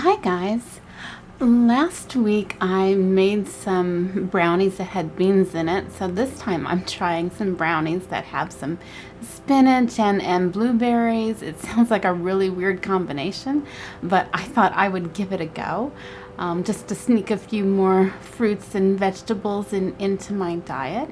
Hi guys. Last week I made some brownies that had beans in it, so this time I'm trying some brownies that have some spinach and blueberries. It sounds like a really weird combination, but I thought I would give it a go, just to sneak a few more fruits and vegetables into my diet.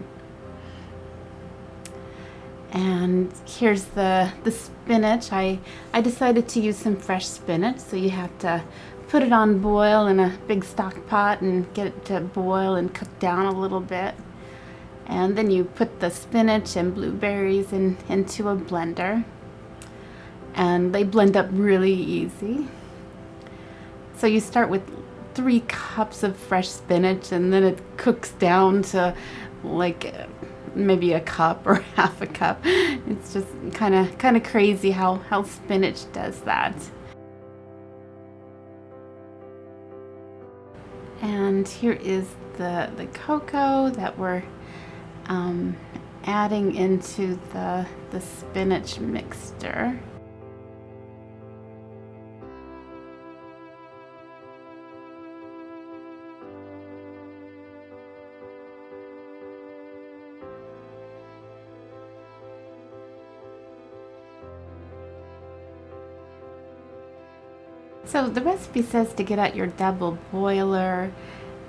And here's the spinach. I decided to use some fresh spinach, so you have to put it on boil in a big stock pot and get it to boil and cook down a little bit. And then you put the spinach and blueberries into a blender, and they blend up really easy. So you start with 3 cups of fresh spinach, and then it cooks down to like maybe a cup or half a cup. It's just kind of crazy how spinach does that. And here is the cocoa that we're adding into the spinach mixture. So the recipe says to get out your double boiler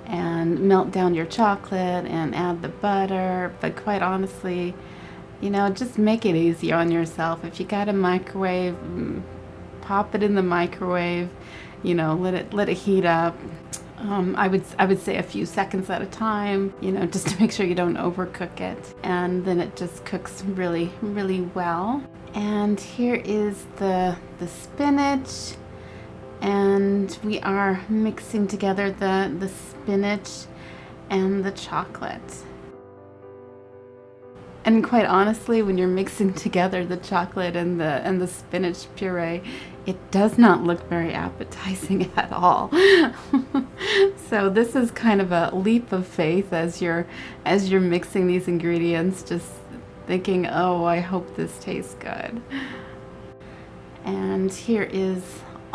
and melt down your chocolate and add the butter, but quite honestly, just make it easy on yourself. If you got a microwave, pop it in the microwave, let it heat up. I would say a few seconds at a time, just to make sure you don't overcook it, and then it just cooks really, really well. And here is the spinach. And we are mixing together the spinach and the chocolate. And quite honestly, when you're mixing together the chocolate and the spinach puree, it does not look very appetizing at all. So this is kind of a leap of faith as you're mixing these ingredients, just thinking, oh, I hope this tastes good. And here is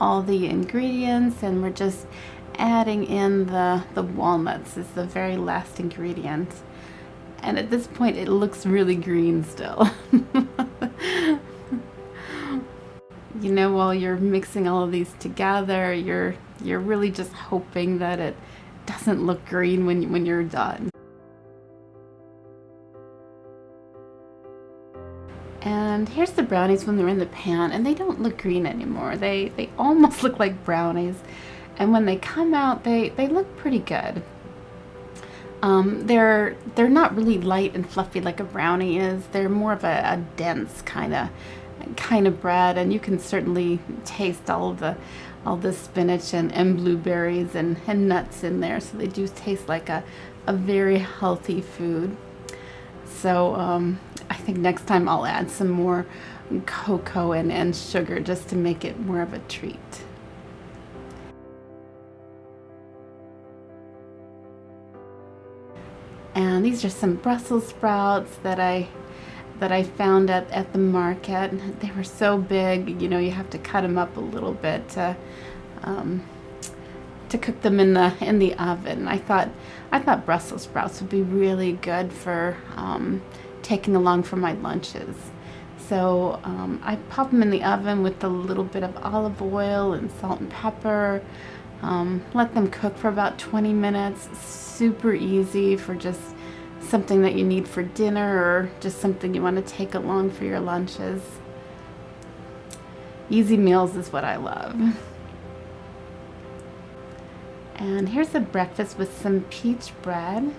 all the ingredients, and we're just adding in the walnuts is the very last ingredient. And at this point it looks really green still. While you're mixing all of these together, you're really just hoping that it doesn't look green when you're done. And here's the brownies when they're in the pan, and they don't look green anymore. They almost look like brownies, and when they come out, they look pretty good. They're not really light and fluffy like a brownie is. They're more of a dense kind of bread, and you can certainly taste all the spinach and blueberries and nuts in there. So they do taste like a very healthy food. So I think next time I'll add some more cocoa and sugar just to make it more of a treat. And these are some Brussels sprouts that I found at the market. They were so big, you have to cut them up a little bit to cook them in the oven. I thought Brussels sprouts would be really good for taking along for my lunches. So I pop them in the oven with a little bit of olive oil and salt and pepper. Let them cook for about 20 minutes. Super easy for just something that you need for dinner, or just something you want to take along for your lunches. Easy meals is what I love. And here's a breakfast with some peach bread.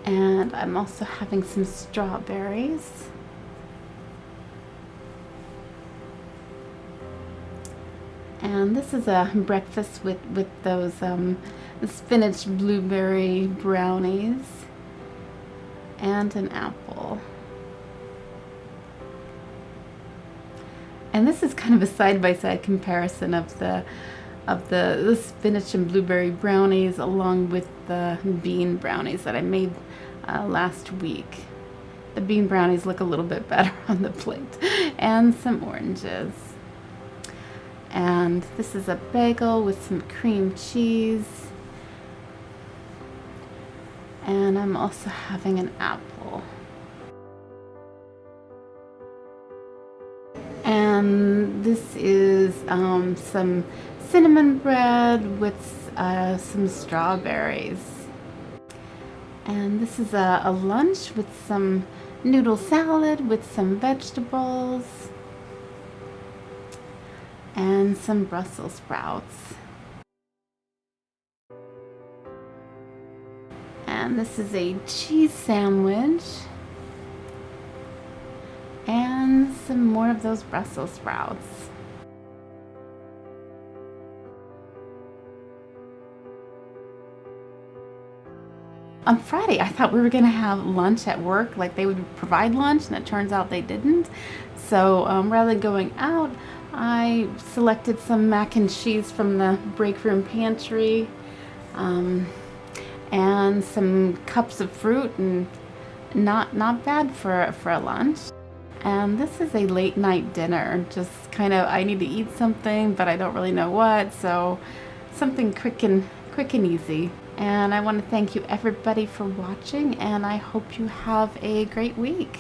And I'm also having some strawberries. And this is a breakfast with those spinach blueberry brownies and an apple. And this is kind of a side-by-side comparison of the spinach and blueberry brownies along with the bean brownies that I made last week. The bean brownies look a little bit better on the plate. And some oranges. And this is a bagel with some cream cheese. And I'm also having an apple. And this is some cinnamon bread with some strawberries. And this is a lunch with some noodle salad with some vegetables and some Brussels sprouts. And this is a cheese sandwich and some more of those Brussels sprouts. On Friday, I thought we were gonna have lunch at work, like they would provide lunch, and it turns out they didn't. So rather than going out, I selected some mac and cheese from the break room pantry, and some cups of fruit, and not bad for a lunch. And this is a late night dinner, just kind of, I need to eat something, but I don't really know what, so something quick and easy. And I want to thank you everybody for watching, and I hope you have a great week.